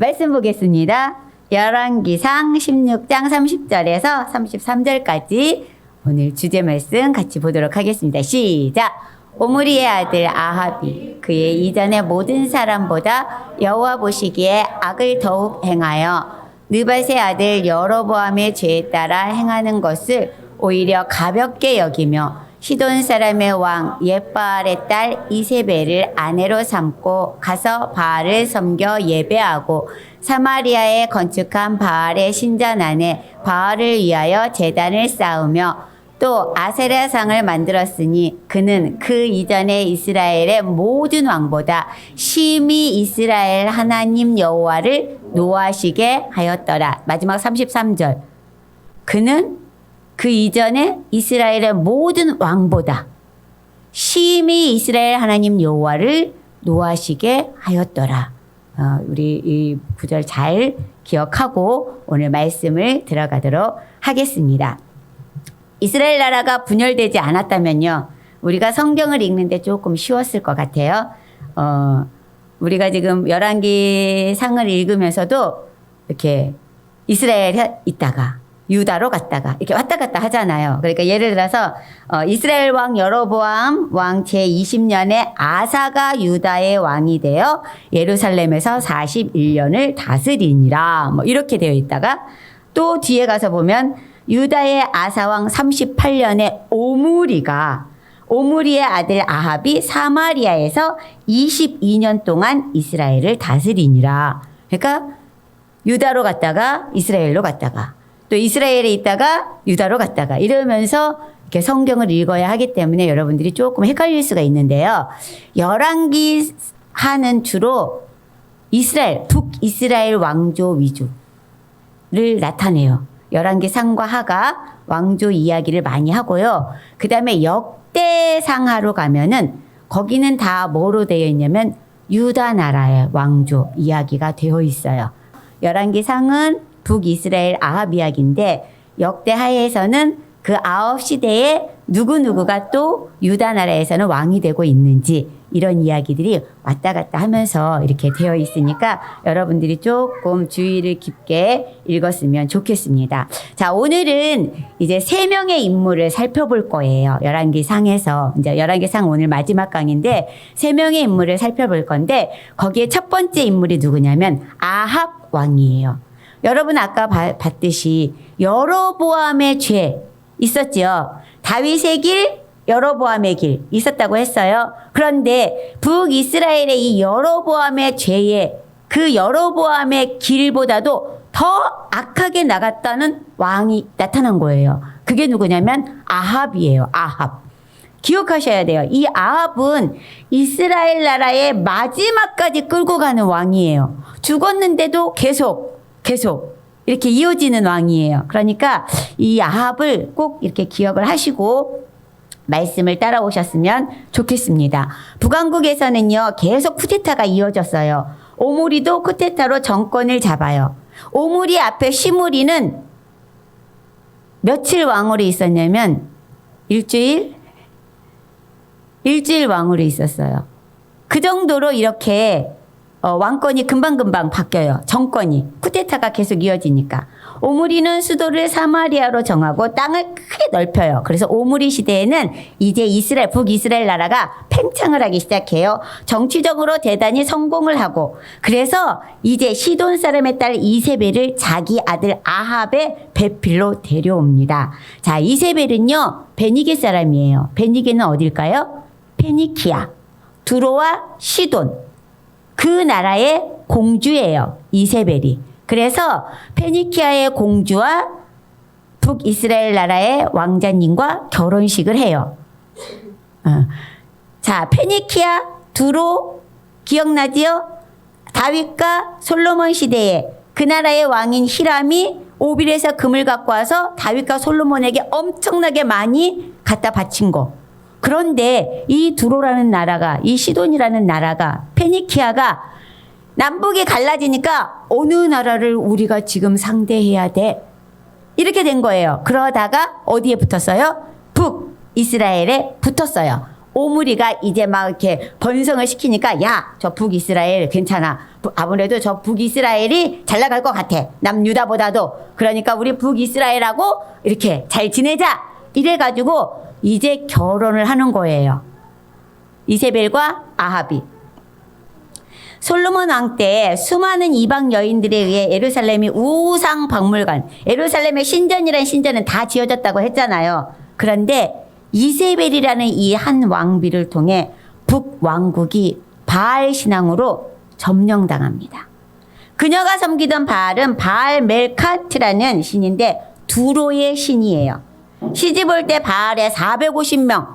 말씀 보겠습니다. 열왕기상 16장 30절에서 33절까지 오늘 주제 말씀 같이 보도록 하겠습니다. 시작! 오므리의 아들 아합이 그의 이전의 모든 사람보다 여호와 보시기에 악을 더욱 행하여 느밧의 아들 여로보암의 죄에 따라 행하는 것을 오히려 가볍게 여기며 시돈 사람의 왕 옙바알의 딸 이세벨을 아내로 삼고 가서 바알을 섬겨 예배하고 사마리아에 건축한 바알의 신전 안에 바알을 위하여 제단을 쌓으며 또 아세라상을 만들었으니 그는 그 이전에 이스라엘의 모든 왕보다 심히 이스라엘 하나님 여호와를 노하시게 하였더라. 마지막 33절. 그는 그 이전에 이스라엘의 모든 왕보다 심히 이스라엘 하나님 여호와를 노하시게 하였더라. 우리 이 구절 잘 기억하고 오늘 말씀을 들어가도록 하겠습니다. 이스라엘 나라가 분열되지 않았다면요, 우리가 성경을 읽는데 조금 쉬웠을 것 같아요. 우리가 지금 열왕기상을 읽으면서도 이렇게 이스라엘에 있다가 유다로 갔다가 이렇게 왔다 갔다 하잖아요. 그러니까 예를 들어서 이스라엘 왕 여로보암 왕 제20년에 아사가 유다의 왕이 되어 예루살렘에서 41년을 다스리니라, 뭐 이렇게 되어 있다가 또 뒤에 가서 보면 유다의 아사왕 38년에 오므리의 아들 아합이 사마리아에서 22년 동안 이스라엘을 다스리니라. 그러니까 유다로 갔다가 이스라엘로 갔다가 또 이스라엘에 있다가 유다로 갔다가 이러면서 이렇게 성경을 읽어야 하기 때문에 여러분들이 조금 헷갈릴 수가 있는데요. 열왕기하는 주로 이스라엘, 북이스라엘 왕조 위주를 나타내요. 열왕기상과 하가 왕조 이야기를 많이 하고요. 그 다음에 역대상하로 가면은 거기는 다 뭐로 되어 있냐면 유다 나라의 왕조 이야기가 되어 있어요. 열왕기상은 북이스라엘 아합 이야기인데 역대하에서는 그 9시대에 누구누구가 또 유다 나라에서는 왕이 되고 있는지 이런 이야기들이 왔다 갔다 하면서 이렇게 되어 있으니까 여러분들이 조금 주의를 깊게 읽었으면 좋겠습니다. 자, 오늘은 이제 3명의 인물을 살펴볼 거예요. 열왕기상에서. 이제 열왕기상 오늘 마지막 강인데 3명의 인물을 살펴볼 건데 거기에 첫 번째 인물이 누구냐면 아합 왕이에요. 여러분 아까 봤듯이 여로보암의 죄 있었죠. 다윗의 길, 여로보암의 길 있었다고 했어요. 그런데 북이스라엘의 이 여로보암의 죄에 그 여로보암의 길보다도 더 악하게 나갔다는 왕이 나타난 거예요. 그게 누구냐면 아합이에요. 아합. 기억하셔야 돼요. 이 아합은 이스라엘 나라의 마지막까지 끌고 가는 왕이에요. 죽었는데도 계속 이렇게 이어지는 왕이에요. 그러니까 이 아합을 꼭 이렇게 기억을 하시고 말씀을 따라오셨으면 좋겠습니다. 북왕국에서는요, 계속 쿠데타가 이어졌어요. 오므리도 쿠데타로 정권을 잡아요. 오므리 앞에 시므리는 며칠 왕으로 있었냐면 일주일 왕으로 있었어요. 그 정도로 이렇게 왕권이 금방금방 바뀌어요. 정권이. 쿠데타가 계속 이어지니까. 오므리는 수도를 사마리아로 정하고 땅을 크게 넓혀요. 그래서 오므리 시대에는 이제 북이스라엘 나라가 팽창을 하기 시작해요. 정치적으로 대단히 성공을 하고, 그래서 이제 시돈 사람의 딸 이세벨을 자기 아들 아합의 배필로 데려옵니다. 자, 이세벨은요, 베니게 사람이에요. 베니게는 어딜까요? 페니키아, 두로와 시돈. 그 나라의 공주예요. 이세벨이. 그래서 페니키아의 공주와 북이스라엘 나라의 왕자님과 결혼식을 해요. 자, 페니키아, 두로 기억나지요? 다윗과 솔로몬 시대에 그 나라의 왕인 히람이 오빌에서 금을 갖고 와서 다윗과 솔로몬에게 엄청나게 많이 갖다 바친 거. 그런데 이 두로라는 나라가, 이 시돈이라는 나라가, 페니키아가 남북이 갈라지니까 어느 나라를 우리가 지금 상대해야 돼? 이렇게 된 거예요. 그러다가 어디에 붙었어요? 북이스라엘에 붙었어요. 오므리가 이제 막 이렇게 번성을 시키니까 야, 저 북이스라엘 괜찮아. 아무래도 저 북이스라엘이 잘 나갈 것 같아. 남유다보다도. 그러니까 우리 북이스라엘하고 이렇게 잘 지내자. 이래가지고 이제 결혼을 하는 거예요. 이세벨과 아합이. 솔로몬 왕 때 수많은 이방 여인들에 의해 예루살렘이 우상 박물관, 예루살렘의 신전이라는 신전은 다 지어졌다고 했잖아요. 그런데 이세벨이라는 이 한 왕비를 통해 북왕국이 바알 신앙으로 점령당합니다. 그녀가 섬기던 바알은 바알 멜카트라는 신인데 두로의 신이에요. 시집 올 때 바알에 450명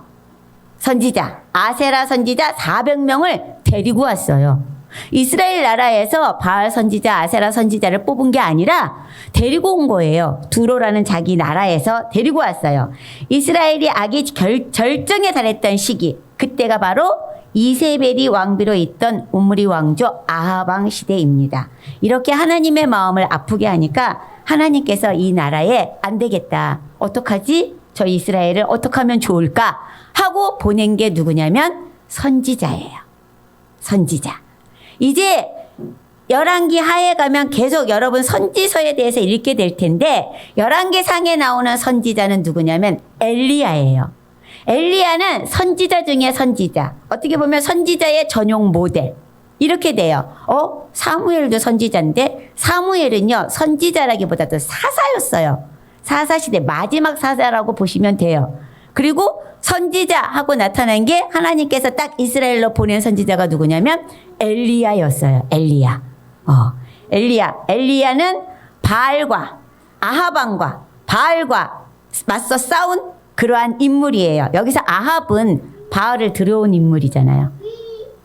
선지자, 아세라 선지자 400명을 데리고 왔어요. 이스라엘 나라에서 바알 선지자, 아세라 선지자를 뽑은 게 아니라 데리고 온 거예요. 두로라는 자기 나라에서 데리고 왔어요. 이스라엘이 악이 절정에 달했던 시기, 그때가 바로 이세벨이 왕비로 있던 오므리 왕조 아합 왕 시대입니다. 이렇게 하나님의 마음을 아프게 하니까 하나님께서 이 나라에 안 되겠다. 어떡하지? 저 이스라엘을 어떻게 하면 좋을까? 하고 보낸 게 누구냐면 선지자예요. 선지자. 이제 열왕기 하에 가면 계속 여러분 선지서에 대해서 읽게 될 텐데 열왕기 상에 나오는 선지자는 누구냐면 엘리야예요. 엘리야는 선지자 중에 선지자. 어떻게 보면 선지자의 전용 모델. 이렇게 돼요. 사무엘도 선지자인데 사무엘은요 선지자라기보다도 사사였어요. 사사시대 마지막 사사라고 보시면 돼요. 그리고 선지자 하고 나타난 게 하나님께서 딱 이스라엘로 보낸 선지자가 누구냐면 엘리야였어요. 엘리야. 엘리야는 바알과 아합왕과 바알과 맞서 싸운 그러한 인물이에요. 여기서 아합은 바알을 들여온 인물이잖아요.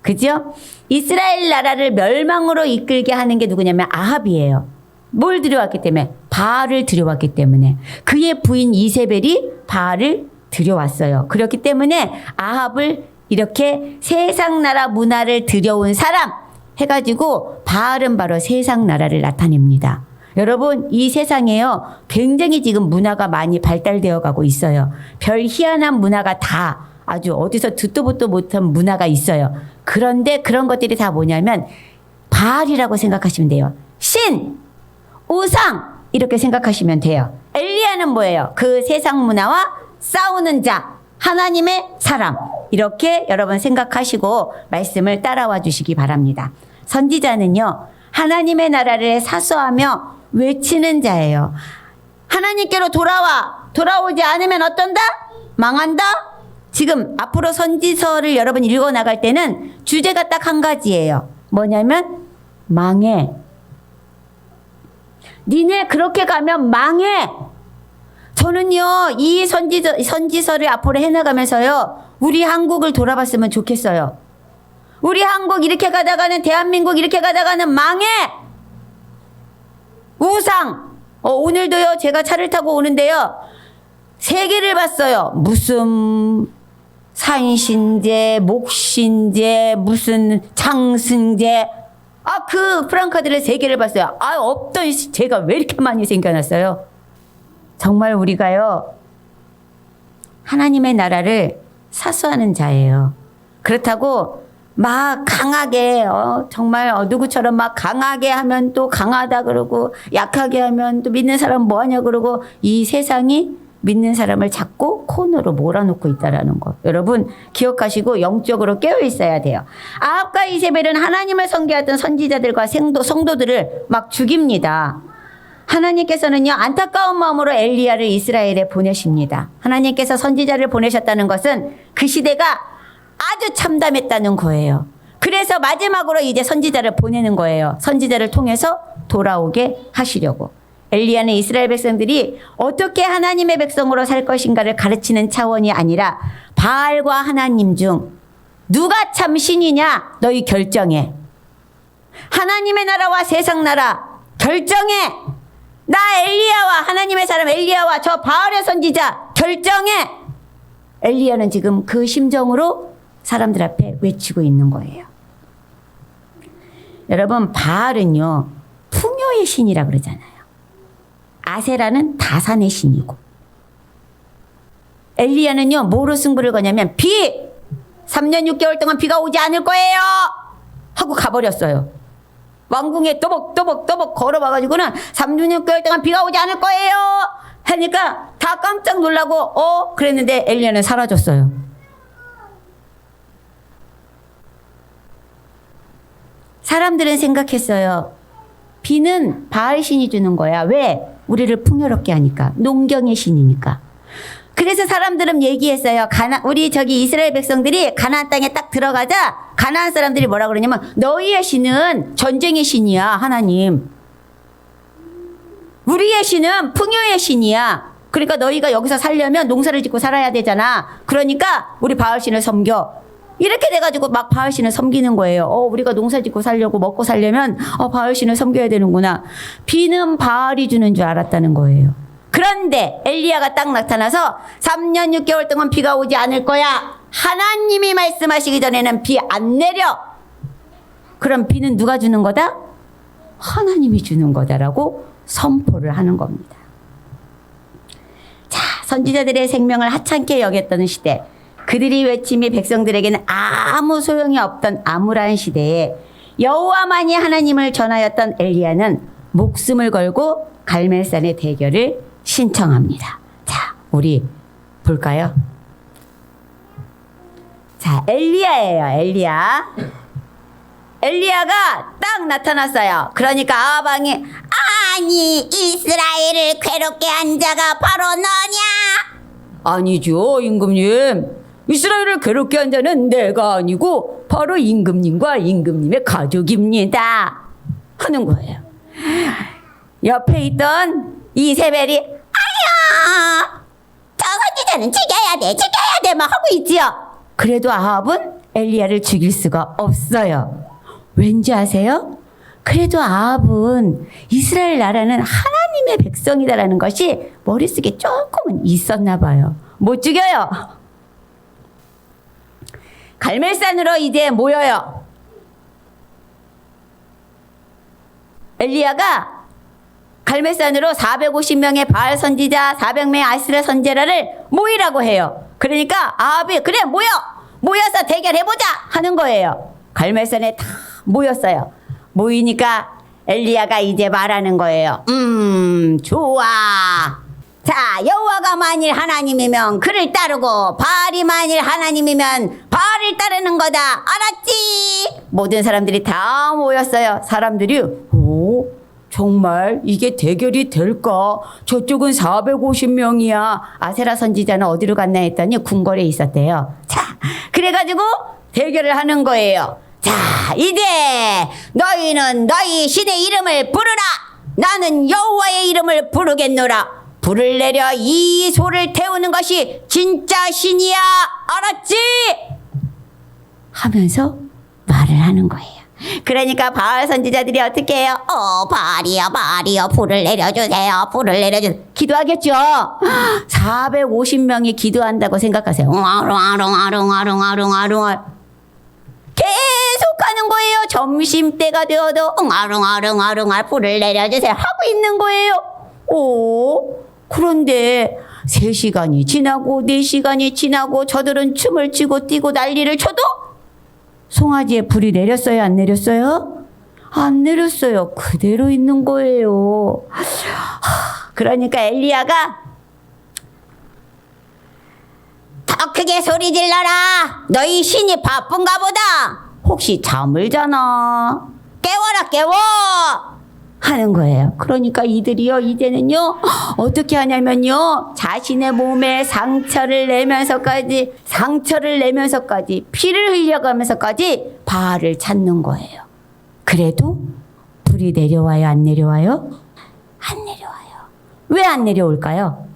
그죠? 이스라엘 나라를 멸망으로 이끌게 하는 게 누구냐면 아합이에요. 뭘 들여왔기 때문에? 바알을 들여왔기 때문에. 그의 부인 이세벨이 바알을 들여왔어요. 그렇기 때문에 아합을 이렇게 세상 나라 문화를 들여온 사람 해가지고 바알은 바로 세상 나라를 나타냅니다. 여러분 이 세상에요 굉장히 지금 문화가 많이 발달되어 가고 있어요. 별 희한한 문화가 다 아주 어디서 듣도 보도 못한 문화가 있어요. 그런데 그런 것들이 다 뭐냐면 바알이라고 생각하시면 돼요. 신, 우상 이렇게 생각하시면 돼요. 엘리야는 뭐예요? 그 세상 문화와 싸우는 자, 하나님의 사람 이렇게 여러분 생각하시고 말씀을 따라와 주시기 바랍니다. 선지자는요 하나님의 나라를 사수하며 외치는 자예요. 하나님께로 돌아오지 않으면 어떤다? 망한다? 지금 앞으로 선지서를 여러분 읽어 나갈 때는 주제가 딱 한 가지예요. 뭐냐면 망해. 니네 그렇게 가면 망해. 저는요 이 선지서를 앞으로 해나가면서요 우리 한국을 돌아봤으면 좋겠어요. 우리 한국 이렇게 가다가는 대한민국 이렇게 가다가는 망해. 우상. 오늘도요 제가 차를 타고 오는데요 3개를 봤어요. 무슨 산신제, 목신제, 무슨 장승제. 그 프랑카드를 3개를 봤어요. 없던 제가 왜 이렇게 많이 생겨났어요? 정말 우리가요 하나님의 나라를 사수하는 자예요. 그렇다고 막 강하게 정말 누구처럼 막 강하게 하면 또 강하다 그러고 약하게 하면 또 믿는 사람 뭐하냐 그러고 이 세상이 믿는 사람을 자꾸 코너로 몰아놓고 있다라는 거. 여러분 기억하시고 영적으로 깨어 있어야 돼요. 아합과 이세벨은 하나님을 섬기었던 선지자들과 성도들을 막 죽입니다. 하나님께서는요 안타까운 마음으로 엘리야를 이스라엘에 보내십니다. 하나님께서 선지자를 보내셨다는 것은 그 시대가 아주 참담했다는 거예요. 그래서 마지막으로 이제 선지자를 보내는 거예요. 선지자를 통해서 돌아오게 하시려고. 엘리야는 이스라엘 백성들이 어떻게 하나님의 백성으로 살 것인가를 가르치는 차원이 아니라 바알과 하나님 중 누가 참 신이냐 너희 결정해. 하나님의 나라와 세상 나라 결정해. 나 엘리야와 하나님의 사람 엘리야와 저 바알의 선지자 결정해. 엘리야는 지금 그 심정으로 사람들 앞에 외치고 있는 거예요. 여러분 바알은요 풍요의 신이라 그러잖아요. 아세라는 다산의 신이고 엘리야는요 뭐로 승부를 거냐면 비 3년 6개월 동안 비가 오지 않을 거예요 하고 가버렸어요. 왕궁에 또벅또벅 걸어와가지고는 3년 6개월 동안 비가 오지 않을 거예요 하니까 다 깜짝 놀라고 그랬는데 엘리야는 사라졌어요. 사람들은 생각했어요. 비는 바알 신이 주는 거야. 왜? 우리를 풍요롭게 하니까. 농경의 신이니까. 그래서 사람들은 얘기했어요. 우리 이스라엘 백성들이 가나안 땅에 딱 들어가자 가나안 사람들이 뭐라 그러냐면 너희의 신은 전쟁의 신이야 하나님. 우리의 신은 풍요의 신이야. 그러니까 너희가 여기서 살려면 농사를 짓고 살아야 되잖아. 그러니까 우리 바알 신을 섬겨. 이렇게 돼가지고 막 바알 신을 섬기는 거예요. 우리가 농사 짓고 살려고 먹고 살려면 바알 신을 섬겨야 되는구나. 비는 바알이 주는 줄 알았다는 거예요. 그런데 엘리야가 딱 나타나서 3년 6개월 동안 비가 오지 않을 거야. 하나님이 말씀하시기 전에는 비 안 내려. 그럼 비는 누가 주는 거다? 하나님이 주는 거다라고 선포를 하는 겁니다. 자, 선지자들의 생명을 하찮게 여겼던 시대. 그들이 외침이 백성들에게는 아무 소용이 없던 암울한 시대에 여호와만이 하나님을 전하였던 엘리야는 목숨을 걸고 갈멜산의 대결을 신청합니다. 자, 우리 볼까요? 자, 엘리야예요. 엘리야가 딱 나타났어요. 그러니까 아합왕이 아니 이스라엘을 괴롭게 한 자가 바로 너냐? 아니죠, 임금님. 이스라엘을 괴롭게 한 자는 내가 아니고 바로 임금님과 임금님의 가족입니다 하는 거예요. 옆에 있던 이세벨이 아니야 저 선지자는 죽여야 돼 막 하고 있지요. 그래도 아합은 엘리야를 죽일 수가 없어요. 왠지 아세요? 그래도 아합은 이스라엘 나라는 하나님의 백성이다라는 것이 머릿속에 조금은 있었나 봐요. 못 죽여요. 갈멜산으로 이제 모여요. 엘리야가 갈멜산으로 450명의 바알 선지자, 400명의 아스라 선지자를 모이라고 해요. 그러니까 아합이 그래 모여서 대결해보자 하는 거예요. 갈멜산에 다 모였어요. 모이니까 엘리야가 이제 말하는 거예요. 좋아. 자, 여호와가 만일 하나님이면 그를 따르고 바알이 만일 하나님이면 바알을 따르는 거다. 알았지? 모든 사람들이 다 모였어요. 사람들이 정말 이게 대결이 될까? 저쪽은 450명이야. 아세라 선지자는 어디로 갔나 했더니 궁궐에 있었대요. 자, 그래가지고 대결을 하는 거예요. 자, 이제 너희는 너희 신의 이름을 부르라. 나는 여호와의 이름을 부르겠노라. 불을 내려 이 소를 태우는 것이 진짜 신이야. 알았지? 하면서 말을 하는 거예요. 그러니까 바알 선지자들이 어떻게 해요? 바알이요 불을 내려주세요. 기도하겠죠. 450명이 기도한다고 생각하세요. 계속 하는 거예요. 점심때가 되어도 불을 내려주세요 하고 있는 거예요. 그런데 3시간이 지나고 4시간이 지나고 저들은 춤을 추고 뛰고 난리를 쳐도 송아지에 불이 내렸어요? 안 내렸어요? 안 내렸어요. 그대로 있는 거예요. 그러니까 엘리야가 더 크게 소리 질러라. 너희 신이 바쁜가 보다. 혹시 잠을 자나? 깨워 하는 거예요. 그러니까 이들이요 이제는요 어떻게 하냐면요 자신의 몸에 상처를 내면서까지 피를 흘려가면서까지 바알을 찾는 거예요. 그래도 불이 내려와요? 안 내려와요? 안 내려와요. 왜 안 내려올까요?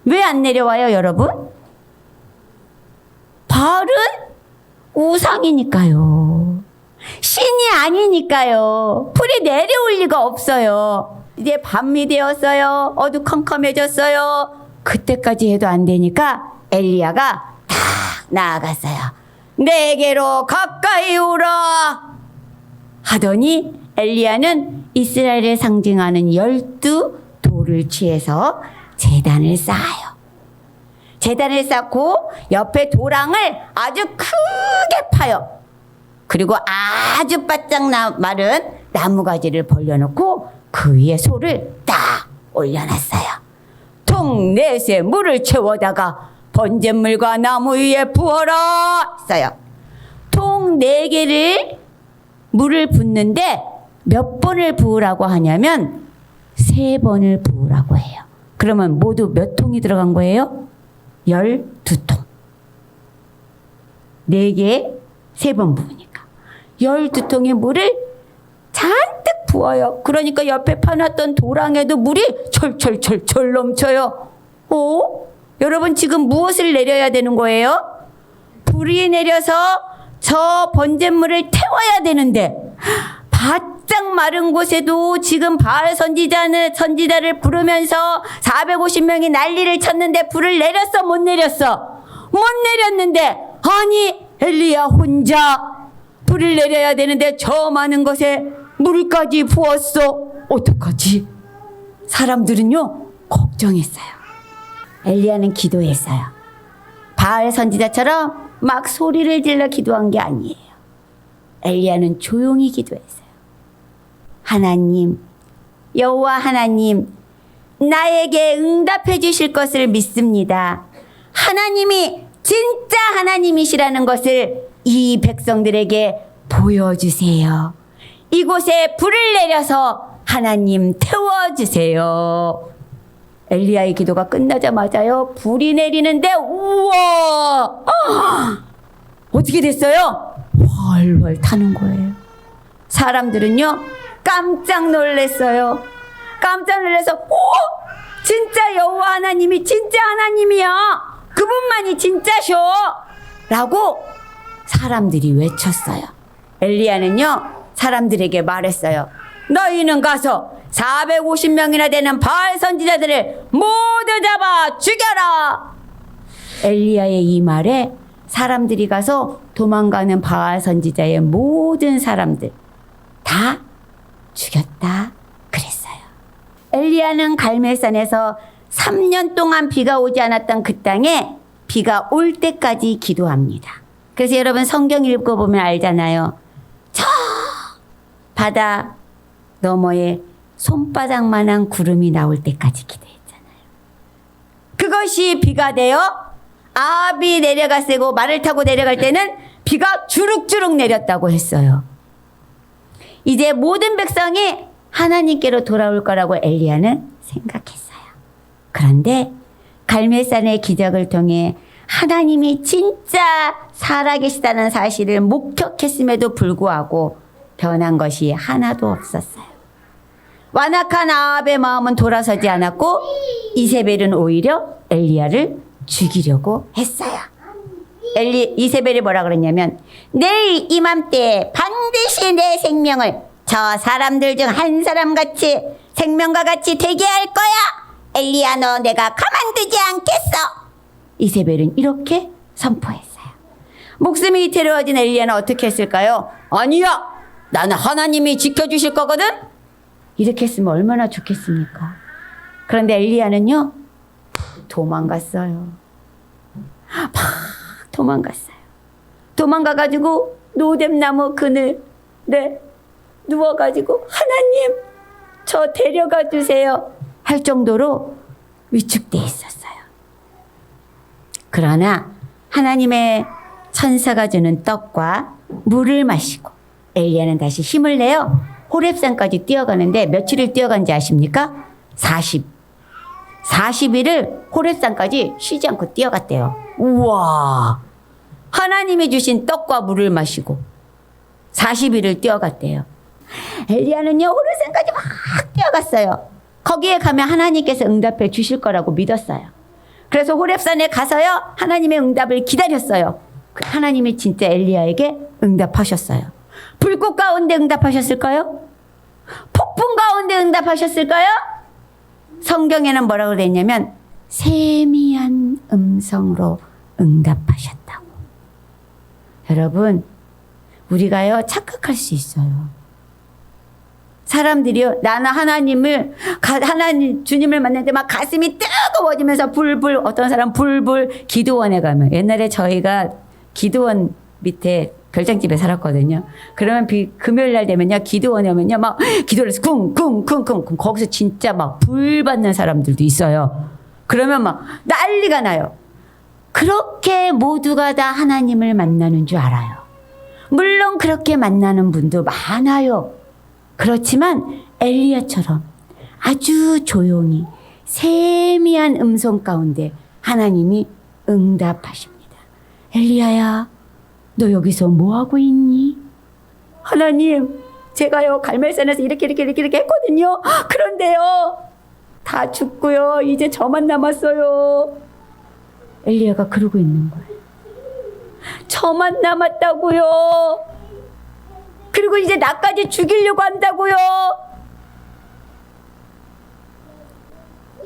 왜 안 내려와요, 여러분? 바알은 우상이니까요. 신이 아니니까요. 불이 내려올 리가 없어요. 이제 밤이 되었어요. 어두컴컴해졌어요. 그때까지 해도 안 되니까 엘리야가 딱 나아갔어요. 내게로 가까이 오라 하더니 엘리야는 이스라엘을 상징하는 12돌을 취해서 제단을 쌓아요. 제단을 쌓고 옆에 도랑을 아주 크게 파요. 그리고 아주 바짝 마른 나무가지를 벌려놓고 그 위에 소를 딱 올려놨어요. 통 넷에 물을 채워다가 번갯물과 나무 위에 부어라 했어요. 통 4개를 물을 붓는데 몇 번을 부으라고 하냐면 3번을 부으라고 해요. 그러면 모두 몇 통이 들어간 거예요? 12통. 4개 3번 부으니까 12통의 물을 잔뜩 부어요. 그러니까 옆에 파놨던 도랑에도 물이 철철철철 넘쳐요. 여러분 지금 무엇을 내려야 되는 거예요? 불이 내려서 저 번갯물을 태워야 되는데 바짝 마른 곳에도 지금 바알 선지자를 부르면서 450명이 난리를 쳤는데 불을 내렸어 못 내렸어? 못 내렸는데 아니 엘리야 혼자 불을 내려야 되는데 저 많은 것에 물까지 부었어. 어떡하지? 사람들은요 걱정했어요. 엘리야는 기도했어요. 바알 선지자처럼 막 소리를 질러 기도한 게 아니에요. 엘리야는 조용히 기도했어요. 하나님, 여호와 하나님, 나에게 응답해 주실 것을 믿습니다. 하나님이 진짜 하나님이시라는 것을 이 백성들에게 보여주세요. 이곳에 불을 내려서 하나님 태워주세요. 엘리야의 기도가 끝나자마자요 불이 내리는데 우와 어떻게 됐어요? 훨훨 타는 거예요. 사람들은요 깜짝 놀랐어요. 깜짝 놀라서 진짜 여호와 하나님이 진짜 하나님이야. 그분만이 진짜셔 라고 사람들이 외쳤어요. 엘리야는요 사람들에게 말했어요. 너희는 가서 450명이나 되는 바알 선지자들을 모두 잡아 죽여라. 엘리야의 이 말에 사람들이 가서 도망가는 바알 선지자의 모든 사람들 다 죽였다 그랬어요. 엘리야는 갈멜산에서 3년 동안 비가 오지 않았던 그 땅에 비가 올 때까지 기도합니다. 그래서 여러분 성경 읽어보면 알잖아요. 저 바다 너머에 손바닥만한 구름이 나올 때까지 기도했잖아요. 그것이 비가 되어 아합이 내려갔고 말을 타고 내려갈 때는 비가 주룩주룩 내렸다고 했어요. 이제 모든 백성이 하나님께로 돌아올 거라고 엘리야는 생각했어요. 그런데 갈멜산의 기적을 통해 하나님이 진짜 살아계시다는 사실을 목격했음에도 불구하고 변한 것이 하나도 없었어요. 완악한 아합의 마음은 돌아서지 않았고 이세벨은 오히려 엘리야를 죽이려고 했어요. 이세벨이 뭐라 그랬냐면 내일 이맘때 반드시 내 생명을 저 사람들 중 한 사람같이 생명과 같이 되게 할 거야. 엘리야 너 내가 가만두지 않겠어. 이세벨은 이렇게 선포했어요. 목숨이 위태로워진 엘리야는 어떻게 했을까요? 아니야 나는 하나님이 지켜주실 거거든. 이렇게 했으면 얼마나 좋겠습니까? 그런데 엘리야는요 도망갔어요. 막 도망갔어요. 도망가가지고 노뎀나무 그늘에 누워가지고 하나님 저 데려가 주세요 할 정도로 위축돼 있었어요. 그러나 하나님의 천사가 주는 떡과 물을 마시고 엘리야는 다시 힘을 내어 호렙산까지 뛰어가는데 며칠을 뛰어간지 아십니까? 40일을 호렙산까지 쉬지 않고 뛰어갔대요. 우와! 하나님이 주신 떡과 물을 마시고 40일을 뛰어갔대요. 엘리야는요 호렙산까지 막 뛰어갔어요. 거기에 가면 하나님께서 응답해 주실 거라고 믿었어요. 그래서 호렙산에 가서요 하나님의 응답을 기다렸어요. 하나님이 진짜 엘리야에게 응답하셨어요. 불꽃 가운데 응답하셨을까요? 폭풍 가운데 응답하셨을까요? 성경에는 뭐라고 그랬냐면 세미한 음성으로 응답하셨다고. 여러분 우리가요 착각할 수 있어요. 사람들이요, 나는 하나님 주님을 만날 때 막 가슴이 뜨거워지면서 불불, 어떤 사람 불불. 기도원에 가면, 옛날에 저희가 기도원 밑에 별장집에 살았거든요. 그러면 금요일 날 되면요, 기도원에 오면요, 막 기도를 해서 쿵쿵쿵쿵, 거기서 진짜 막 불 받는 사람들도 있어요. 그러면 막 난리가 나요. 그렇게 모두가 다 하나님을 만나는 줄 알아요. 물론 그렇게 만나는 분도 많아요. 그렇지만 엘리야처럼 아주 조용히 세미한 음성 가운데 하나님이 응답하십니다. 엘리야야, 너 여기서 뭐하고 있니? 하나님, 제가요 갈멜산에서 이렇게 했거든요. 그런데요, 다 죽고요, 이제 저만 남았어요. 엘리야가 그러고 있는 거예요. 저만 남았다고요. 그리고 이제 나까지 죽이려고 한다고요.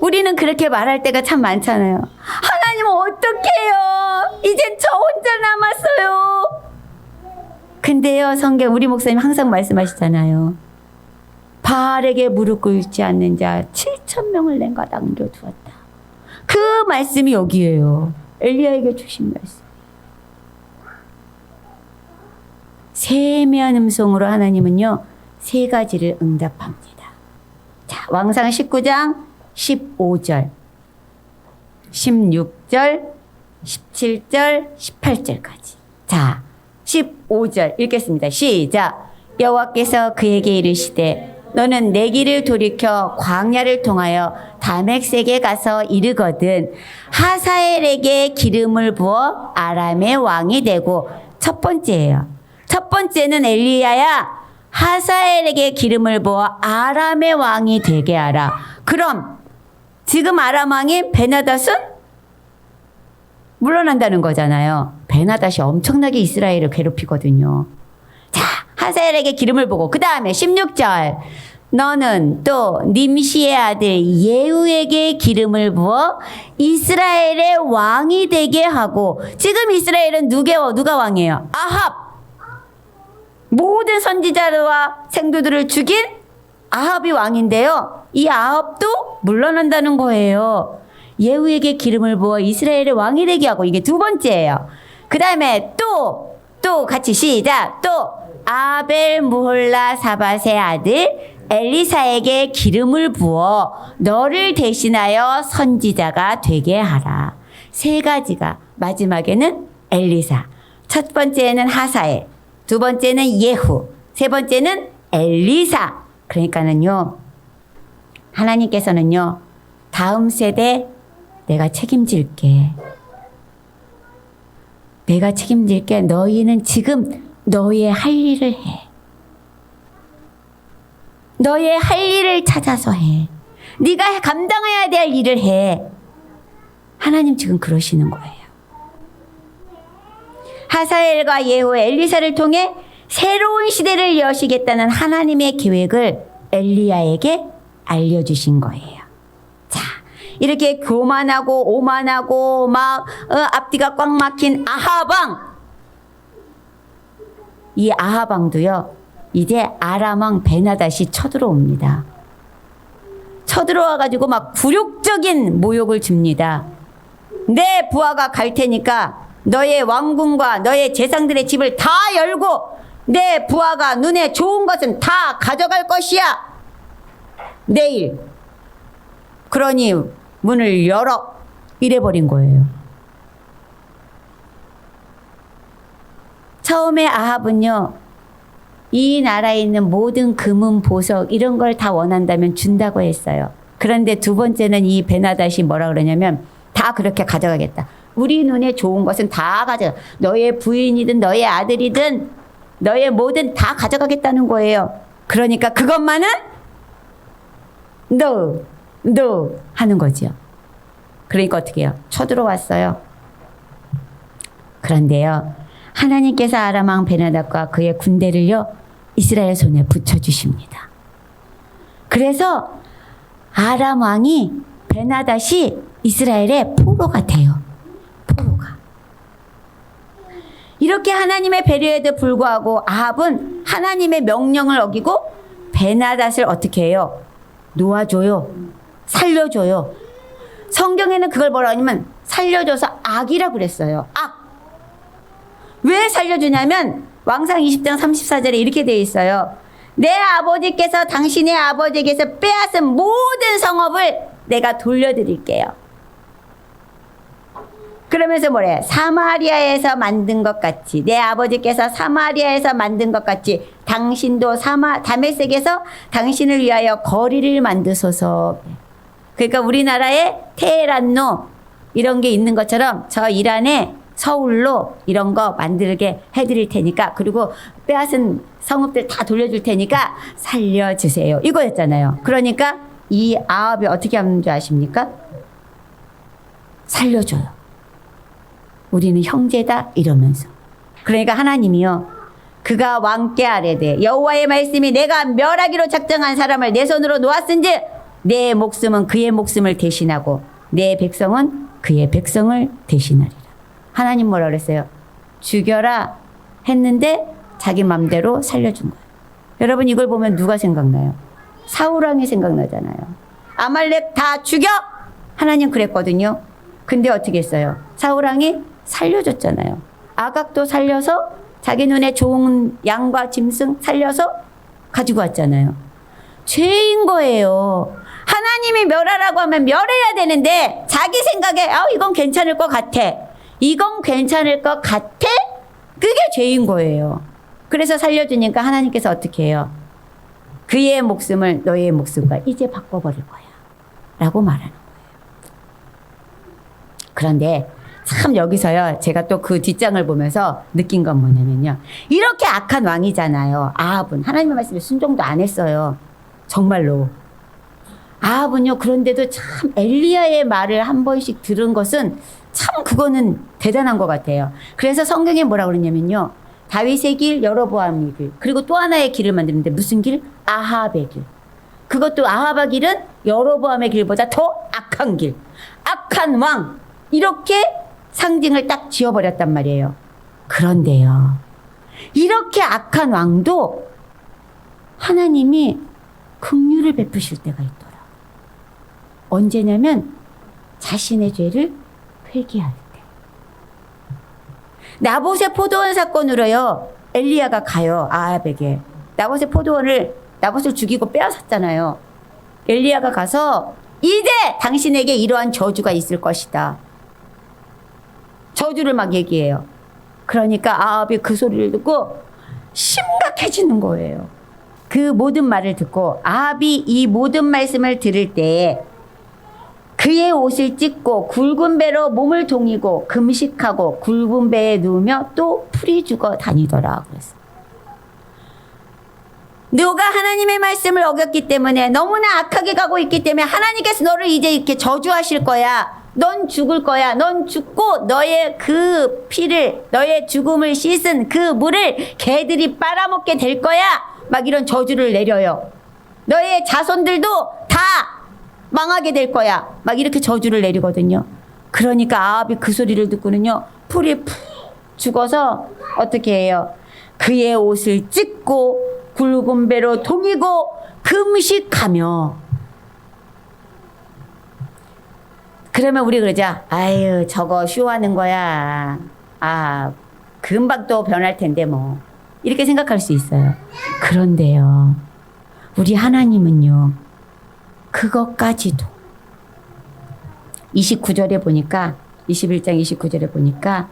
우리는 그렇게 말할 때가 참 많잖아요. 하나님 어떡해요? 이젠 저 혼자 남았어요. 근데요, 성경 우리 목사님 항상 말씀하시잖아요. 바알에게 무릎 꿇지 않는 자 7,000명을 내가 남겨두었다. 그 말씀이 여기에요. 엘리야에게 주신 말씀. 세미한 음성으로 하나님은요, 세 가지를 응답합니다. 자, 왕상 19장 15절, 16절, 17절, 18절까지. 자, 15절 읽겠습니다. 시작. 여호와께서 그에게 이르시되 너는 내 길을 돌이켜 광야를 통하여 다메섹에 가서 이르거든 하사엘에게 기름을 부어 아람의 왕이 되고. 첫 번째예요. 첫 번째는 엘리야야, 하사엘에게 기름을 부어 아람의 왕이 되게 하라. 그럼 지금 아람 왕인 베나닷은 물러난다는 거잖아요. 베나닷이 엄청나게 이스라엘을 괴롭히거든요. 자, 하사엘에게 기름을 부고, 그 다음에 16절. 너는 또 님시의 아들 예후에게 기름을 부어 이스라엘의 왕이 되게 하고. 지금 이스라엘은 누가 왕이에요? 아합. 모든 선지자와 생도들을 죽인 아합이 왕인데요, 이 아합도 물러난다는 거예요. 예후에게 기름을 부어 이스라엘의 왕이 되게 하고. 이게 두 번째예요. 그 다음에 또 같이 시작. 또 아벨 무홀라 사밧의 아들 엘리사에게 기름을 부어 너를 대신하여 선지자가 되게 하라. 세 가지가. 마지막에는 엘리사. 첫 번째는 하사엘, 두 번째는 예후, 세 번째는 엘리사. 그러니까는요, 하나님께서는요, 다음 세대 내가 책임질게. 내가 책임질게. 너희는 지금 너의 할 일을 해. 너의 할 일을 찾아서 해. 네가 감당해야 될 일을 해. 하나님 지금 그러시는 거예요. 하사엘과 예후, 엘리사를 통해 새로운 시대를 여시겠다는 하나님의 계획을 엘리야에게 알려주신 거예요. 자, 이렇게 교만하고 오만하고 막 앞뒤가 꽉 막힌 아하방. 이 아하방도요, 이제 아람왕 베나닷이 쳐들어옵니다. 쳐들어와가지고 막 굴욕적인 모욕을 줍니다. 내 부하가 갈 테니까 너의 왕궁과 너의 재상들의 집을 다 열고 내 부하가 눈에 좋은 것은 다 가져갈 것이야. 내일. 그러니 문을 열어. 이래버린 거예요. 처음에 아합은요, 이 나라에 있는 모든 금은 보석 이런 걸 다 원한다면 준다고 했어요. 그런데 두 번째는 이 베나닷이 뭐라 그러냐면 다 그렇게 가져가겠다. 우리 눈에 좋은 것은 다 가져가. 너의 부인이든 너의 아들이든 너의 뭐든 다 가져가겠다는 거예요. 그러니까 그것만은 no 하는 거죠. 그러니까 어떻게 해요? 쳐들어왔어요. 그런데요, 하나님께서 아람 왕 베나닷과 그의 군대를요, 이스라엘 손에 붙여주십니다. 그래서 아람 왕이, 베나닷이 이스라엘의 포로가 돼요. 포로가. 이렇게 하나님의 배려에도 불구하고 아합은 하나님의 명령을 어기고 베나닷을 어떻게 해요? 놓아줘요. 살려줘요. 성경에는 그걸 뭐라 하냐면 살려줘서 악이라고 그랬어요. 악. 왜 살려주냐면 왕상 20장 34절에 이렇게 되어 있어요. 내 아버지께서 당신의 아버지에게서 빼앗은 모든 성읍을 내가 돌려드릴게요. 그러면서 뭐래? 사마리아에서 만든 것 같이, 내 아버지께서 사마리아에서 만든 것 같이 당신도 다메섹에서 당신을 위하여 거리를 만드소서. 그러니까 우리나라에 테헤란로 이런 게 있는 것처럼 저 이란에 서울로 이런 거 만들게 해드릴 테니까, 그리고 빼앗은 성읍들 다 돌려줄 테니까 살려주세요. 이거였잖아요. 그러니까 이 아합이 어떻게 하는 줄 아십니까? 살려줘요. 우리는 형제다 이러면서. 그러니까 하나님이요, 그가 왕께 아뢰되 여호와의 말씀이 내가 멸하기로 작정한 사람을 내 손으로 놓았은즉 내 목숨은 그의 목숨을 대신하고 내 백성은 그의 백성을 대신하리라. 하나님 뭐라 그랬어요? 죽여라 했는데 자기 맘대로 살려준 거예요. 여러분 이걸 보면 누가 생각나요? 사울왕이 생각나잖아요. 아말렉 다 죽여! 하나님 그랬거든요. 근데 어떻게 했어요? 사울왕이 살려줬잖아요. 아각도 살려서 자기 눈에 좋은 양과 짐승 살려서 가지고 왔잖아요. 죄인 거예요. 하나님이 멸하라고 하면 멸해야 되는데 자기 생각에 이건 괜찮을 것 같아. 이건 괜찮을 것 같아? 그게 죄인 거예요. 그래서 살려주니까 하나님께서 어떻게 해요? 그의 목숨을 너의 목숨과 이제 바꿔버릴 거야 라고 말하는 거예요. 그런데 참 여기서요, 제가 또 그 뒷장을 보면서 느낀 건 뭐냐면요, 이렇게 악한 왕이잖아요. 아합은 하나님의 말씀에 순종도 안 했어요. 정말로. 아합은요, 그런데도 참 엘리야의 말을 한 번씩 들은 것은 참 그거는 대단한 것 같아요. 그래서 성경에 뭐라고 그러냐면요, 다윗의 길, 여로보암의 길, 그리고 또 하나의 길을 만드는데 무슨 길? 아합의 길. 그것도 아합의 길은 여로보암의 길보다 더 악한 길, 악한 왕, 이렇게 상징을 딱 지어버렸단 말이에요. 그런데요, 이렇게 악한 왕도 하나님이 긍휼을 베푸실 때가 있더라. 언제냐면 자신의 죄를 회개할 때. 나봇의 포도원 사건으로요, 엘리야가 가요, 아합에게. 나봇의 나봇을 죽이고 빼앗았잖아요. 엘리야가 가서 이제 당신에게 이러한 저주가 있을 것이다. 저주를 막 얘기해요. 그러니까 아합이 그 소리를 듣고 심각해지는 거예요. 그 모든 말을 듣고 아합이 이 모든 말씀을 들을 때에 그의 옷을 찢고 굵은 배로 몸을 동이고 금식하고 굵은 배에 누우며 또 풀이 죽어 다니더라 그랬어요. 너가 하나님의 말씀을 어겼기 때문에, 너무나 악하게 가고 있기 때문에 하나님께서 너를 이제 이렇게 저주하실 거야. 넌 죽을 거야. 넌 죽고 너의 그 피를, 너의 죽음을 씻은 그 물을 개들이 빨아먹게 될 거야. 막 이런 저주를 내려요. 너의 자손들도 다 망하게 될 거야. 막 이렇게 저주를 내리거든요. 그러니까 아합이 그 소리를 듣고는요, 풀이 푹 죽어서 어떻게 해요? 그의 옷을 찢고 굵은 배로 동이고 금식하며. 그러면 우리 그러자, 아유 저거 쇼하는 거야. 금방 또 변할 텐데 뭐. 이렇게 생각할 수 있어요. 그런데요, 우리 하나님은요, 그것까지도 29절에 보니까, 21장 29절에 보니까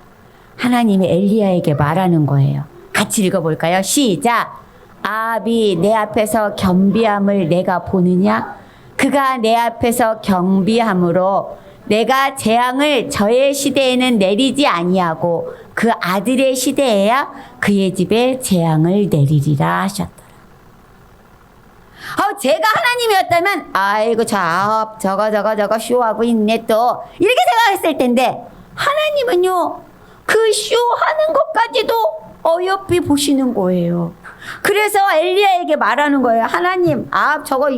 하나님이 엘리야에게 말하는 거예요. 같이 읽어볼까요? 시작. 아합이 내 앞에서 겸비함을 내가 보느냐? 그가 내 앞에서 경비함으로 내가 재앙을 저의 시대에는 내리지 아니하고 그 아들의 시대에야 그의 집에 재앙을 내리리라 하셨더라. 제가 하나님이었다면 아이고 저 아합 저거 쇼하고 있네 또 이렇게 생각했을 텐데, 하나님은요 그 쇼하는 것까지도 어여삐 보시는 거예요. 그래서 엘리야에게 말하는 거예요. 하나님, 아합 저거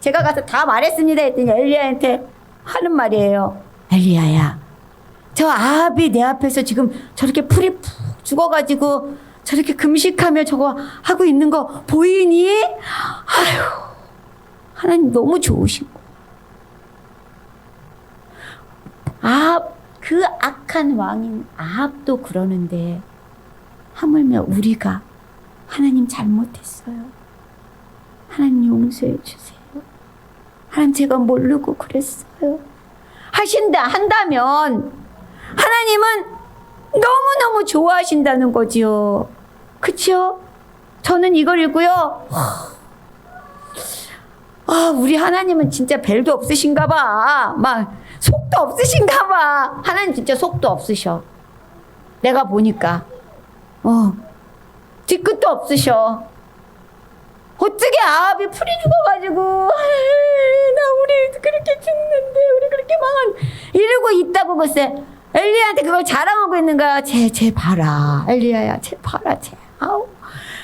제가 가서 다 말했습니다 했더니 엘리야한테 하는 말이에요. 엘리야야, 저 아합이 내 앞에서 지금 저렇게 풀이 푹 죽어가지고 저렇게 금식하며 저거 하고 있는 거 보이니? 아휴, 하나님 너무 좋으신 거. 그 악한 왕인 아합도 그러는데 하물며 우리가 하나님 잘못했어요. 하나님 용서해 주세요. 하나님 제가 모르고 그랬어요. 한다면 하나님은 너무너무 좋아하신다는 거지요. 그치요? 저는 이걸 읽고요. 우리 하나님은 진짜 벨도 없으신가 봐. 막 속도 없으신가 봐. 하나님 진짜 속도 없으셔. 내가 보니까. 뒤끝도 없으셔. 어떻게 아합이 풀이 죽어가지고 나 우리 그렇게 죽는데 우리 그렇게 이러고 있다고 글쎄 엘리야한테 그걸 자랑하고 있는 거야. 쟤 봐라. 엘리야야 쟤 봐라. 아우.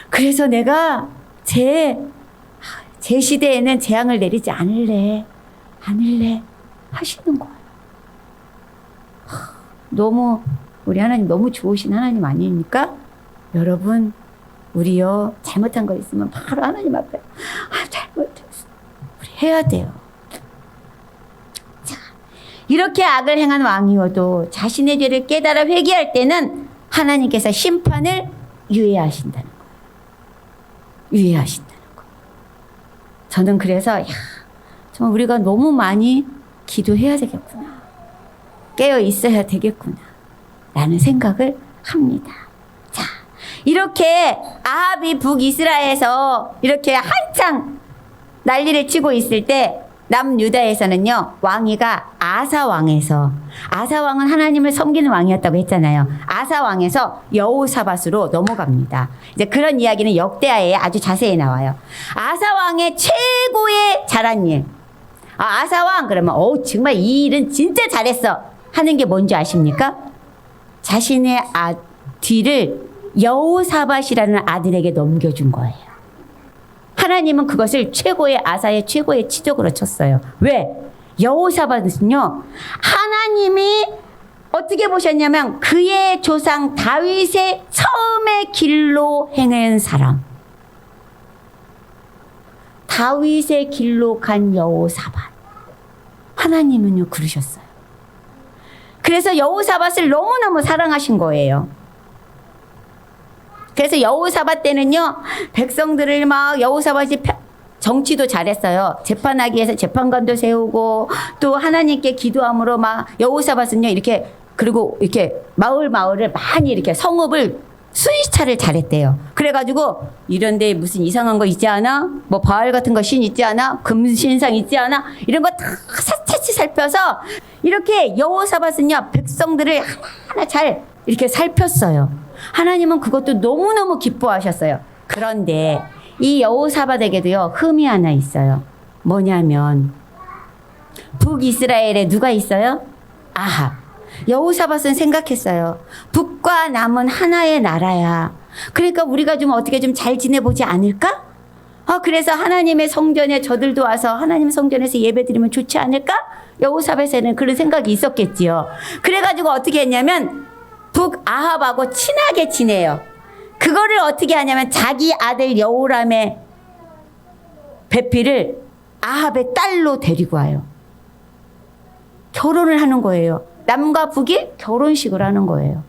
그래서 내가 제 시대에는 재앙을 내리지 않을래 하시는 거예요. 너무 우리 하나님 너무 좋으신 하나님 아닙니까? 여러분 우리요 잘못한 거 있으면 바로 하나님 앞에 잘못했어. 우리 해야 돼요. 자, 이렇게 악을 행한 왕이어도 자신의 죄를 깨달아 회개할 때는 하나님께서 심판을 유예하신다는 거예요. 유예하신다는 거예요. 저는 그래서 정말 우리가 너무 많이 기도해야 되겠구나. 깨어 있어야 되겠구나. 라는 생각을 합니다. 자, 이렇게 아합이 북이스라엘에서 이렇게 한창 난리를 치고 있을 때 남유다에서는요 왕위가 아사왕은 하나님을 섬기는 왕이었다고 했잖아요. 아사왕에서 여호사밧으로 넘어갑니다. 이제 그런 이야기는 역대하에 아주 자세히 나와요. 아사왕의 최고의 잘한 일. 아사왕 그러면 정말 이 일은 진짜 잘했어 하는 게 뭔지 아십니까? 자신의 뒤를 여호사밧이라는 아들에게 넘겨준 거예요. 하나님은 그것을 아사의 최고의 치적으로 쳤어요. 왜? 여호사밧은요 하나님이 어떻게 보셨냐면 그의 조상 다윗의 처음의 길로 행한 사람, 다윗의 길로 간 여호사밧. 하나님은요 그러셨어요. 그래서 여호사밧을 너무너무 사랑하신 거예요. 그래서 여호사밧 때는요 백성들을 막 여호사밧이 정치도 잘했어요. 재판하기 위해서 재판관도 세우고 또 하나님께 기도함으로 막 여호사밧은요 이렇게 그리고 이렇게 마을을 많이 이렇게 성읍을 수리차를 잘했대요. 그래가지고 이런데 무슨 이상한 거 있지 않아? 뭐 바알 같은 거 신 있지 않아? 금신상 있지 않아? 이런 거 다 사차치 살펴서 이렇게 여호사밧은요 백성들을 하나하나 잘 이렇게 살폈어요. 하나님은 그것도 너무너무 기뻐하셨어요. 그런데 이 여호사밧에게도요 흠이 하나 있어요. 뭐냐면 북이스라엘에 누가 있어요? 아합. 여호사밧은 생각했어요. 북과 남은 하나의 나라야. 그러니까 우리가 좀 어떻게 좀 잘 지내보지 않을까? 그래서 하나님의 성전에 저들도 와서 하나님 성전에서 예배드리면 좋지 않을까? 여호사밧에는 그런 생각이 있었겠지요. 그래가지고 어떻게 했냐면 북아합하고 친하게 지내요. 그거를 어떻게 하냐면 자기 아들 여호람의 배필을 아합의 딸로 데리고 와요. 결혼을 하는 거예요. 남과 북이 결혼식을 하는 거예요.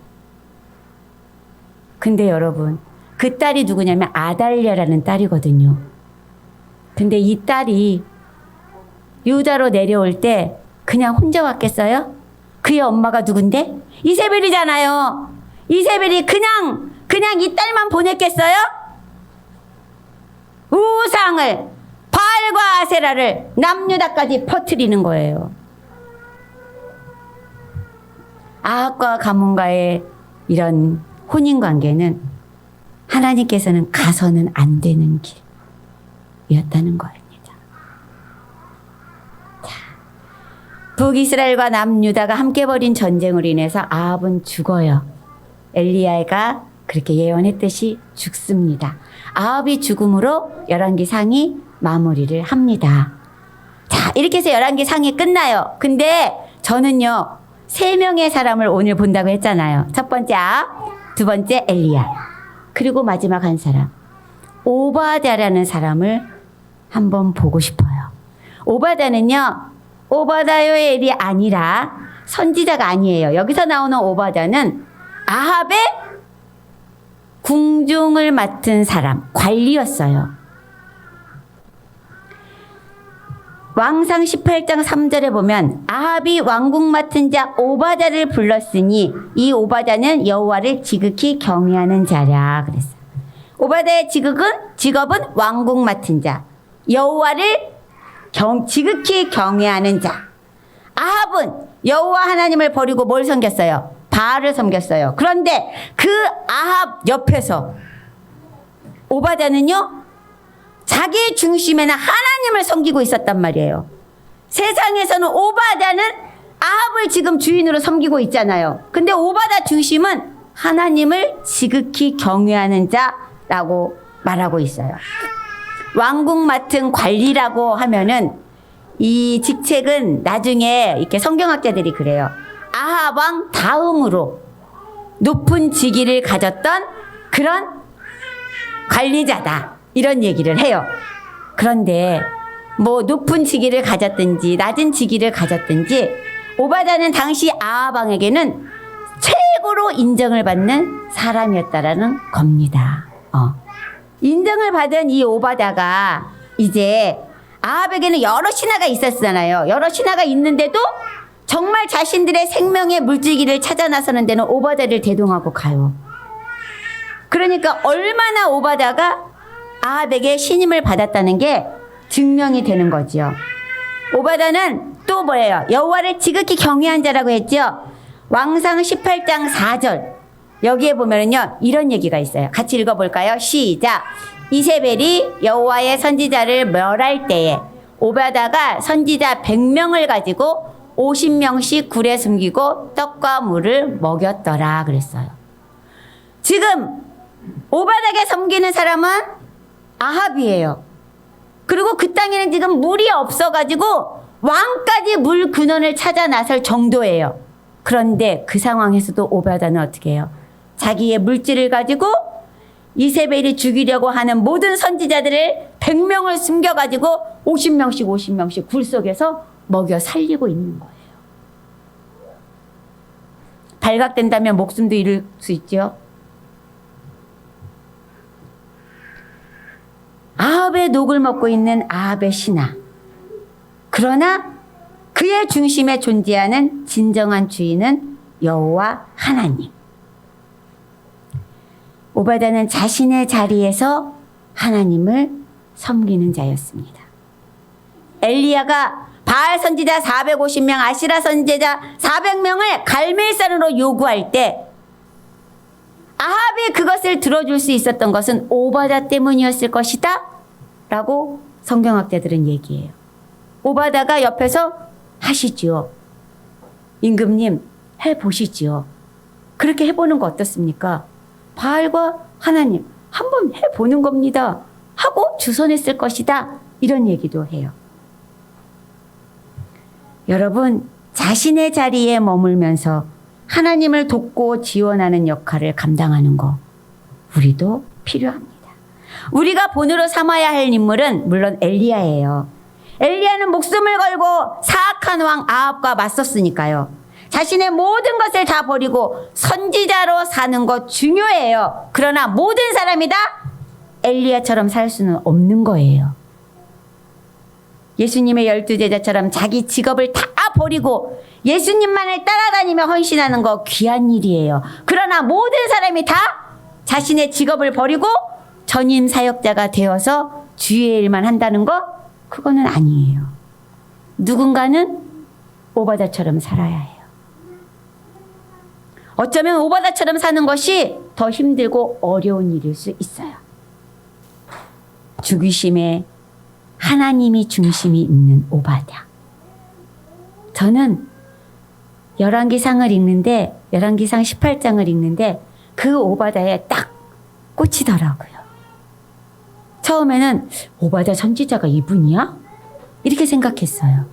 근데 여러분 그 딸이 누구냐면 아달랴라는 딸이거든요. 근데 이 딸이 유다로 내려올 때 그냥 혼자 왔겠어요? 그의 엄마가 누군데? 이세벨이잖아요. 이세벨이 그냥 이 딸만 보냈겠어요? 우상을 바알과 아세라를 남유다까지 퍼뜨리는 거예요. 아합과 가문과의 이런 혼인관계는 하나님께서는 가서는 안 되는 길이었다는 겁니다. 북이스라엘과 남유다가 함께 벌인 전쟁으로 인해서 아합은 죽어요. 엘리야가 그렇게 예언했듯이 죽습니다. 아합이 죽음으로 열왕기상이 마무리를 합니다. 자, 이렇게 해서 열왕기상이 끝나요. 근데 저는요 3명의 사람을 오늘 본다고 했잖아요. 첫 번째 아합, 두 번째 엘리야. 그리고 마지막 한 사람, 오바댜라는 사람을 한번 보고 싶어요. 오바댜는요, 오바댜요엘이 아니라 선지자가 아니에요. 여기서 나오는 오바댜는 아합의 궁중을 맡은 사람, 관리였어요. 왕상 18장 3절에 보면 아합이 왕궁 맡은 자 오바댜를 불렀으니 이 오바댜는 여호와를 지극히 경외하는 자라 그랬어요. 오바댜의 직업은 왕궁 맡은 자, 여호와를 지극히 경외하는 자. 아합은 여호와 하나님을 버리고 뭘 섬겼어요? 바알을 섬겼어요. 그런데 그 아합 옆에서 오바댜는요, 자기 중심에는 하나님을 섬기고 있었단 말이에요. 세상에서는 오바댜는 아합을 지금 주인으로 섬기고 있잖아요. 근데 오바댜 중심은 하나님을 지극히 경외하는 자라고 말하고 있어요. 왕궁 맡은 관리라고 하면은 이 직책은 나중에 이렇게 성경학자들이 그래요. 아합 왕 다음으로 높은 직위를 가졌던 그런 관리자다. 이런 얘기를 해요. 그런데 뭐 높은 직위를 가졌든지 낮은 직위를 가졌든지 오바댜는 당시 아합 왕에게는 최고로 인정을 받는 사람이었다라는 겁니다. 인정을 받은 이 오바댜가 이제 아합에게는 여러 신하가 있었잖아요. 여러 신하가 있는데도 정말 자신들의 생명의 물질기를 찾아 나서는 데는 오바댜를 대동하고 가요. 그러니까 얼마나 오바댜가 아합에게 신임을 받았다는 게 증명이 되는 거죠. 오바댜는 또 뭐예요? 여호와를 지극히 경외한 자라고 했죠. 왕상 18장 4절 여기에 보면은요 이런 얘기가 있어요. 같이 읽어볼까요? 시작. 이세벨이 여호와의 선지자를 멸할 때에 오바댜가 선지자 100명을 가지고 50명씩 굴에 숨기고 떡과 물을 먹였더라 그랬어요. 지금 오바댜에게 섬기는 사람은 아합이에요. 그리고 그 땅에는 지금 물이 없어가지고 왕까지 물 근원을 찾아 나설 정도예요. 그런데 그 상황에서도 오바댜는 어떻게 해요? 자기의 물질을 가지고 이세벨이 죽이려고 하는 모든 선지자들을 100명을 숨겨가지고 50명씩 굴 속에서 먹여 살리고 있는 거예요. 발각된다면 목숨도 잃을 수 있죠. 아합의 녹을 먹고 있는 아합의 신하. 그러나 그의 중심에 존재하는 진정한 주인은 여호와 하나님. 오바댜는 자신의 자리에서 하나님을 섬기는 자였습니다. 엘리야가 바알 선지자 450명, 아시라 선지자 400명을 갈멜산으로 요구할 때 아합이 그것을 들어줄 수 있었던 것은 오바댜 때문이었을 것이다 라고 성경학자들은 얘기해요. 오바댜가 옆에서 하시지요. 임금님 해보시지요. 그렇게 해보는 거 어떻습니까? 바알과 하나님 한번 해보는 겁니다 하고 주선했을 것이다 이런 얘기도 해요. 여러분, 자신의 자리에 머물면서 하나님을 돕고 지원하는 역할을 감당하는 거 우리도 필요합니다. 우리가 본으로 삼아야 할 인물은 물론 엘리야예요. 엘리야는 목숨을 걸고 사악한 왕 아합과 맞섰으니까요. 자신의 모든 것을 다 버리고 선지자로 사는 것 중요해요. 그러나 모든 사람이 다 엘리야처럼 살 수는 없는 거예요. 예수님의 12제자처럼 자기 직업을 다 버리고 예수님만을 따라다니며 헌신하는 거 귀한 일이에요. 그러나 모든 사람이 다 자신의 직업을 버리고 전임 사역자가 되어서 주의 일만 한다는 거 그거는 아니에요. 누군가는 오바댜처럼 살아야 해요. 어쩌면 오바댜처럼 사는 것이 더 힘들고 어려운 일일 수 있어요. 주기심에 하나님이 중심이 있는 오바댜. 저는 열왕기상을 읽는데 열왕기상 18장을 읽는데 그 오바댜에 딱 꽂히더라고요. 처음에는 오바댜 선지자가 이분이야? 이렇게 생각했어요.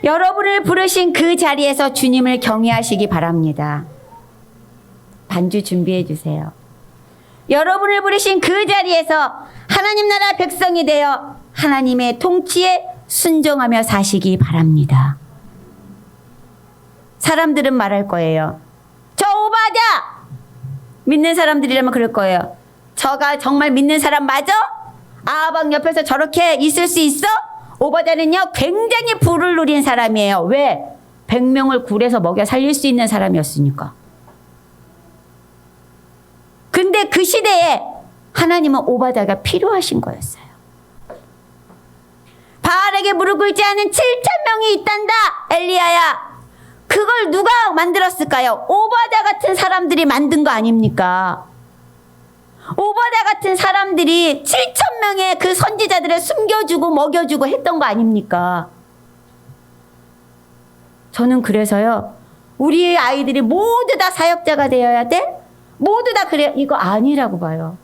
여러분을 부르신 그 자리에서 주님을 경외하시기 바랍니다. 반주 준비해 주세요. 여러분을 부르신 그 자리에서 하나님 나라 백성이 되어 하나님의 통치에 순종하며 사시기 바랍니다. 사람들은 말할 거예요. 저 오바자! 믿는 사람들이라면 그럴 거예요. 저가 정말 믿는 사람 맞아? 아합 옆에서 저렇게 있을 수 있어? 오바자는요 굉장히 부를 누린 사람이에요. 왜? 100명을 굴에서 먹여 살릴 수 있는 사람이었으니까. 근데 그 시대에 하나님은 오바다가 필요하신 거였어요. 바알에게 무릎 꿇지 않은 7,000명이 있단다. 엘리야야. 그걸 누가 만들었을까요? 오바다 같은 사람들이 만든 거 아닙니까? 오바다 같은 사람들이 7,000명의 그 선지자들을 숨겨주고 먹여주고 했던 거 아닙니까? 저는 그래서요, 우리 아이들이 모두 다 사역자가 되어야 돼? 모두 다 그래? 이거 아니라고 봐요.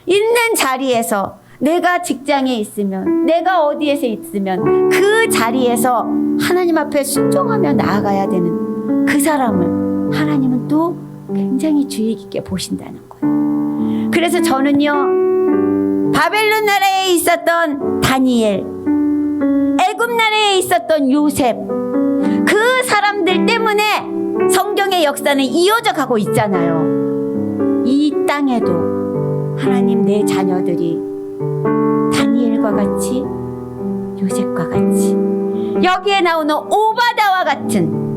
있는 자리에서 내가 직장에 있으면, 내가 어디에서 있으면 그 자리에서 하나님 앞에 순종하며 나아가야 되는 그 사람을 하나님은 또 굉장히 주의 깊게 보신다는 거예요. 그래서 저는요, 바벨론 나라에 있었던 다니엘, 애굽 나라에 있었던 요셉, 그 사람들 때문에 성경의 역사는 이어져 가고 있잖아요. 이 땅에도 하나님 내 자녀들이 다니엘과 같이, 요셉과 같이, 여기에 나오는 오바다와 같은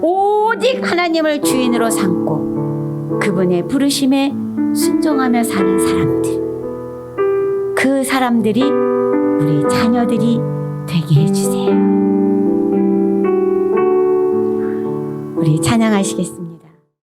오직 하나님을 주인으로 삼고 그분의 부르심에 순종하며 사는 사람들, 그 사람들이 우리 자녀들이 되게 해주세요. 우리 찬양하시겠습니다.